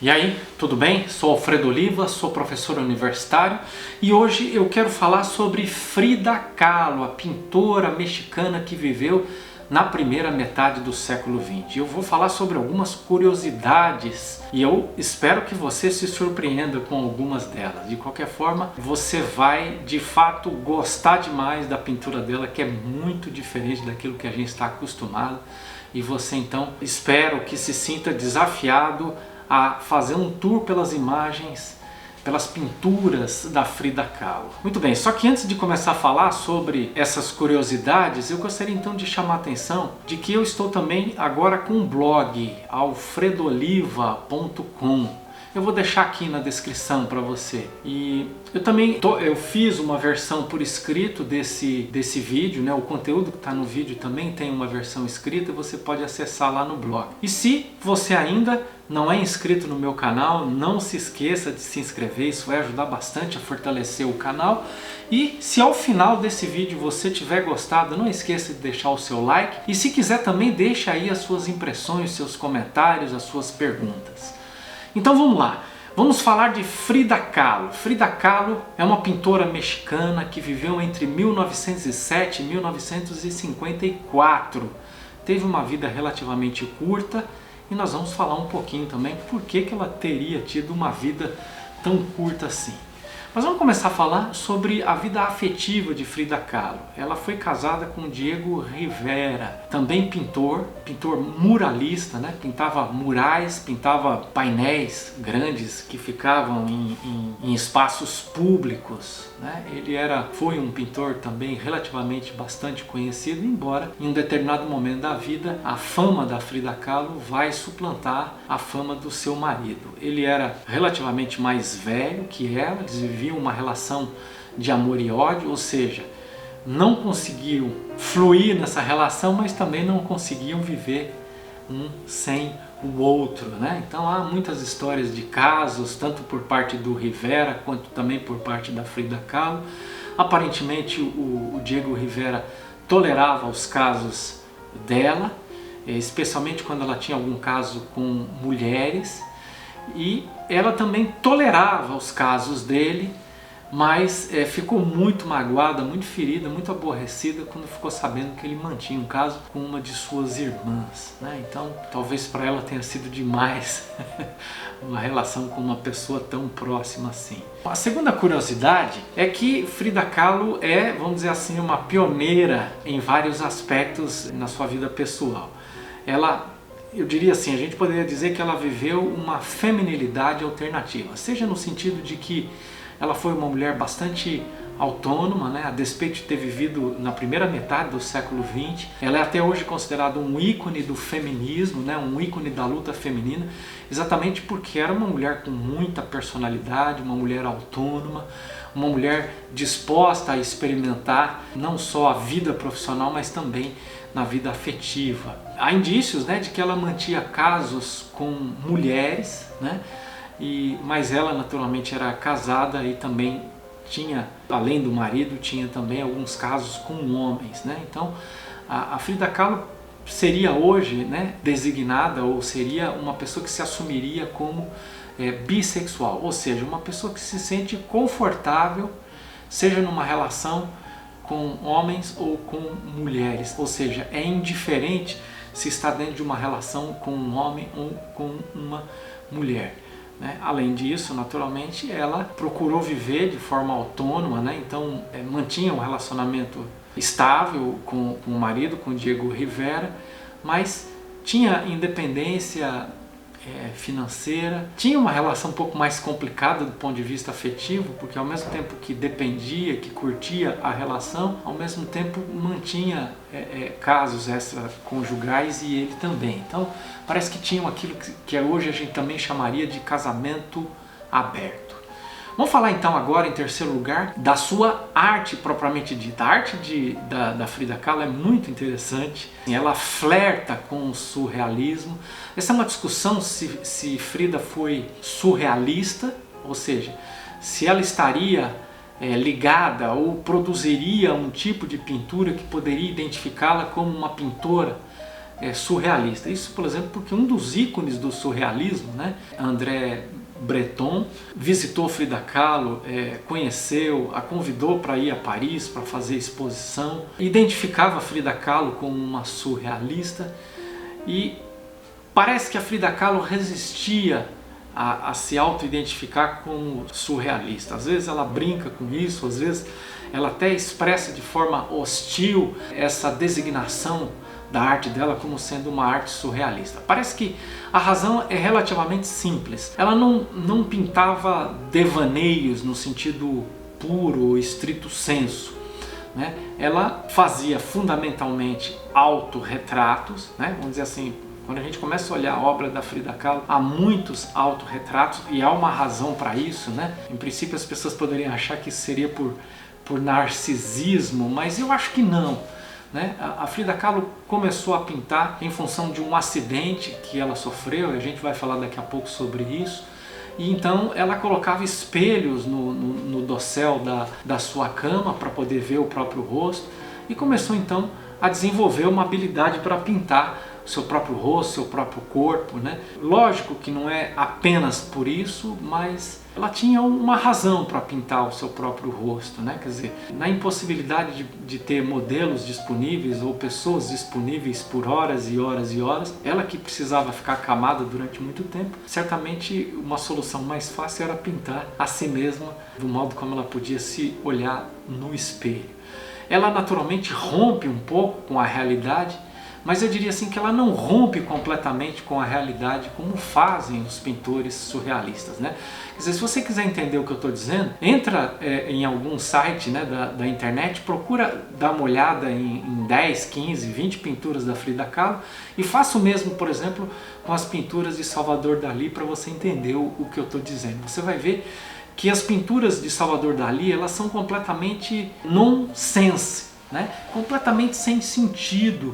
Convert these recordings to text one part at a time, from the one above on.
E aí, tudo bem? Sou Alfredo Oliva, sou professor universitário e hoje eu quero falar sobre Frida Kahlo, a pintora mexicana que viveu na primeira metade do século XX. Eu vou falar sobre algumas curiosidades e eu espero que você se surpreenda com algumas delas. De qualquer forma, você vai de fato gostar demais da pintura dela, que é muito diferente daquilo que a gente está acostumado, e você então espero que se sinta desafiado a fazer um tour pelas imagens, pelas pinturas da Frida Kahlo. Muito bem, só que antes de começar a falar sobre essas curiosidades, eu gostaria então de chamar a atenção de que eu estou também agora com um blog, alfredoliva.com. Eu vou deixar aqui na descrição para você. E eu fiz uma versão por escrito desse vídeo, né? O conteúdo que está no vídeo também tem uma versão escrita, você pode acessar lá no blog. E se você ainda não é inscrito no meu canal, não se esqueça de se inscrever, isso vai ajudar bastante a fortalecer o canal. E se ao final desse vídeo você tiver gostado, não esqueça de deixar o seu like. E se quiser também, deixa aí as suas impressões, seus comentários, as suas perguntas. Então vamos lá, vamos falar de Frida Kahlo. Frida Kahlo é uma pintora mexicana que viveu entre 1907 e 1954. Teve uma vida relativamente curta e nós vamos falar um pouquinho também por que ela teria tido uma vida tão curta assim. Mas vamos começar a falar sobre a vida afetiva de Frida Kahlo. Ela foi casada com Diego Rivera, também pintor muralista, né? Pintava murais, pintava painéis grandes que ficavam em espaços públicos, né? Ele foi um pintor também relativamente bastante conhecido, embora em um determinado momento da vida a fama da Frida Kahlo vai suplantar a fama do seu marido. Ele era relativamente mais velho que ela, eles viviam uma relação de amor e ódio, ou seja, não conseguiam fluir nessa relação, mas também não conseguiam viver um sem o outro, né? Então há muitas histórias de casos, tanto por parte do Rivera quanto também por parte da Frida Kahlo. Aparentemente o Diego Rivera tolerava os casos dela, especialmente quando ela tinha algum caso com mulheres, e ela também tolerava os casos dele, mas ficou muito magoada, muito ferida, muito aborrecida quando ficou sabendo que ele mantinha um caso com uma de suas irmãs, né? Então talvez para ela tenha sido demais uma relação com uma pessoa tão próxima assim. A segunda curiosidade é que Frida Kahlo é, vamos dizer assim, uma pioneira em vários aspectos na sua vida pessoal. Eu diria assim, a gente poderia dizer que ela viveu uma feminilidade alternativa, seja no sentido de que ela foi uma mulher bastante autônoma, né? A despeito de ter vivido na primeira metade do século XX, ela é até hoje considerada um ícone do feminismo, né? Um ícone da luta feminina, exatamente porque era uma mulher com muita personalidade, uma mulher autônoma, uma mulher disposta a experimentar não só a vida profissional, mas também na vida afetiva. Há indícios, né, de que ela mantinha casos com mulheres, né, mas ela naturalmente era casada e também tinha, além do marido, tinha também alguns casos com homens, né? Então a Frida Kahlo seria hoje, né, designada, ou seria uma pessoa que se assumiria como bissexual, ou seja, uma pessoa que se sente confortável, seja numa relação com homens ou com mulheres, ou seja, é indiferente se está dentro de uma relação com um homem ou com uma mulher, né? Além disso, naturalmente, ela procurou viver de forma autônoma, né? Então mantinha um relacionamento estável com o marido, com Diego Rivera, mas tinha independência financeira, tinha uma relação um pouco mais complicada do ponto de vista afetivo, porque ao mesmo tempo que dependia, que curtia a relação, ao mesmo tempo mantinha casos extraconjugais, e ele também. Então parece que tinham aquilo que hoje a gente também chamaria de casamento aberto. Vamos falar então agora, em terceiro lugar, da sua arte propriamente dita. A arte da Frida Kahlo é muito interessante. Ela flerta com o surrealismo. Essa é uma discussão se Frida foi surrealista, ou seja, se ela estaria ligada ou produziria um tipo de pintura que poderia identificá-la como uma pintora surrealista. Isso, por exemplo, porque um dos ícones do surrealismo, né, André Breton, visitou Frida Kahlo, conheceu, a convidou para ir a Paris para fazer exposição, identificava Frida Kahlo como uma surrealista e parece que a Frida Kahlo resistia a se auto-identificar como surrealista. Às vezes ela brinca com isso, às vezes ela até expressa de forma hostil essa designação da arte dela como sendo uma arte surrealista. Parece que a razão é relativamente simples. Ela não pintava devaneios no sentido puro, estrito sensu, né? Ela fazia fundamentalmente autorretratos, né? Vamos dizer assim, quando a gente começa a olhar a obra da Frida Kahlo, há muitos autorretratos e há uma razão para isso, né? Em princípio as pessoas poderiam achar que isso seria por narcisismo, mas eu acho que não, né? A Frida Kahlo começou a pintar em função de um acidente que ela sofreu, e a gente vai falar daqui a pouco sobre isso, e então ela colocava espelhos no dossel da sua cama para poder ver o próprio rosto, e começou então a desenvolver uma habilidade para pintar o seu próprio rosto, seu próprio corpo, né? Lógico que não é apenas por isso, mas ela tinha uma razão para pintar o seu próprio rosto, né? Quer dizer, na impossibilidade de ter modelos disponíveis ou pessoas disponíveis por horas e horas e horas, ela que precisava ficar acamada durante muito tempo, certamente uma solução mais fácil era pintar a si mesma do modo como ela podia se olhar no espelho. Ela naturalmente rompe um pouco com a realidade, mas eu diria assim que ela não rompe completamente com a realidade como fazem os pintores surrealistas, né? Quer dizer, se você quiser entender o que eu estou dizendo, entra em algum site, né, da internet, procura dar uma olhada em 10, 15, 20 pinturas da Frida Kahlo e faça o mesmo, por exemplo, com as pinturas de Salvador Dalí para você entender o que eu estou dizendo. Você vai ver que as pinturas de Salvador Dalí, elas são completamente nonsense, né? Completamente sem sentido.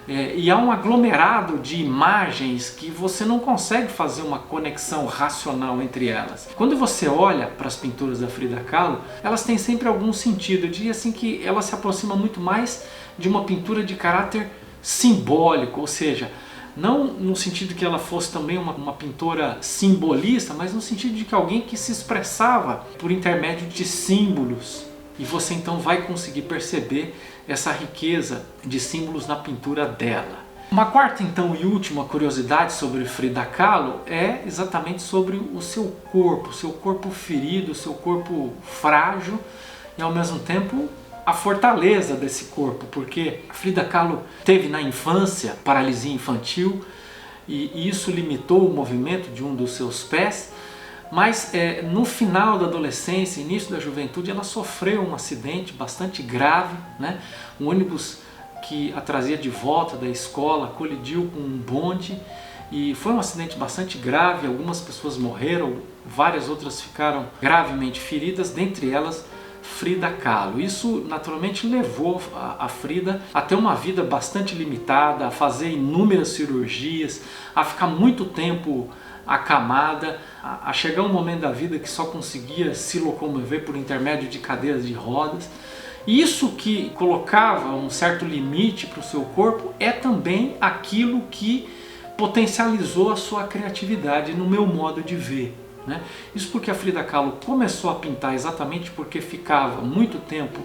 E há um aglomerado de imagens que você não consegue fazer uma conexão racional entre elas. Quando você olha para as pinturas da Frida Kahlo, elas têm sempre algum sentido. Eu diria assim que ela se aproxima muito mais de uma pintura de caráter simbólico, ou seja, não no sentido que ela fosse também uma pintora simbolista, mas no sentido de que alguém que se expressava por intermédio de símbolos. E você então vai conseguir perceber essa riqueza de símbolos na pintura dela. Uma quarta então e última curiosidade sobre Frida Kahlo é exatamente sobre o seu corpo ferido, o seu corpo frágil e ao mesmo tempo a fortaleza desse corpo, porque Frida Kahlo teve na infância paralisia infantil e isso limitou o movimento de um dos seus pés. Mas no final da adolescência, início da juventude, ela sofreu um acidente bastante grave, né? Um ônibus que a trazia de volta da escola colidiu com um bonde e foi um acidente bastante grave. Algumas pessoas morreram, várias outras ficaram gravemente feridas, dentre elas Frida Kahlo. Isso naturalmente levou a Frida a ter uma vida bastante limitada, a fazer inúmeras cirurgias, a ficar muito tempo acamada, a chegar um momento da vida que só conseguia se locomover por intermédio de cadeiras de rodas. Isso que colocava um certo limite para o seu corpo é também aquilo que potencializou a sua criatividade no meu modo de ver, né? Isso porque a Frida Kahlo começou a pintar exatamente porque ficava muito tempo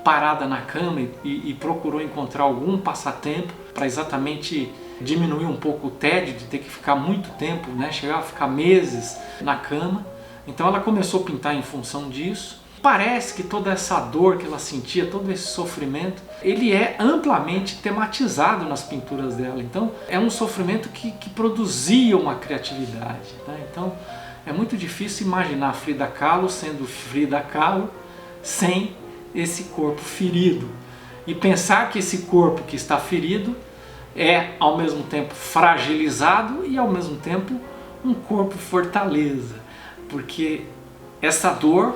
parada na cama e procurou encontrar algum passatempo para exatamente diminuir um pouco o tédio de ter que ficar muito tempo, né? Chegava a ficar meses na cama. Então ela começou a pintar em função disso. Parece que toda essa dor que ela sentia, todo esse sofrimento, ele é amplamente tematizado nas pinturas dela. Então é um sofrimento que produzia uma criatividade, né? Então é muito difícil imaginar Frida Kahlo sendo Frida Kahlo sem esse corpo ferido. E pensar que esse corpo que está ferido é ao mesmo tempo fragilizado e ao mesmo tempo um corpo fortaleza, porque essa dor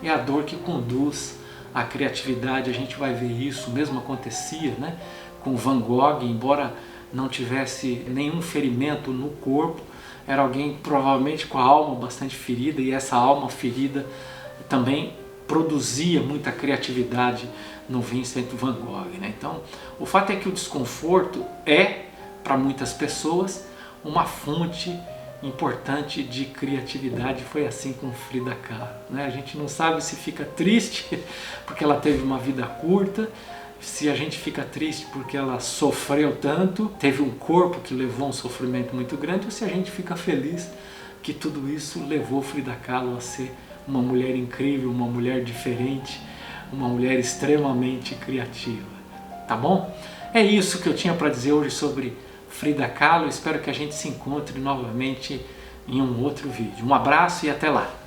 é a dor que conduz à criatividade. A gente vai ver isso, mesmo acontecia, né, com Van Gogh, embora não tivesse nenhum ferimento no corpo, era alguém provavelmente com a alma bastante ferida, e essa alma ferida também produzia muita criatividade no Vincent Van Gogh, né? Então, o fato é que o desconforto é para muitas pessoas, uma fonte importante de criatividade. Foi assim com Frida Kahlo, né? A gente não sabe se fica triste porque ela teve uma vida curta, se a gente fica triste porque ela sofreu tanto, teve um corpo que levou um sofrimento muito grande, ou se a gente fica feliz que tudo isso levou Frida Kahlo a ser uma mulher incrível, uma mulher diferente, uma mulher extremamente criativa. Tá bom? É isso que eu tinha para dizer hoje sobre Frida Kahlo. Espero que a gente se encontre novamente em um outro vídeo. Um abraço e até lá!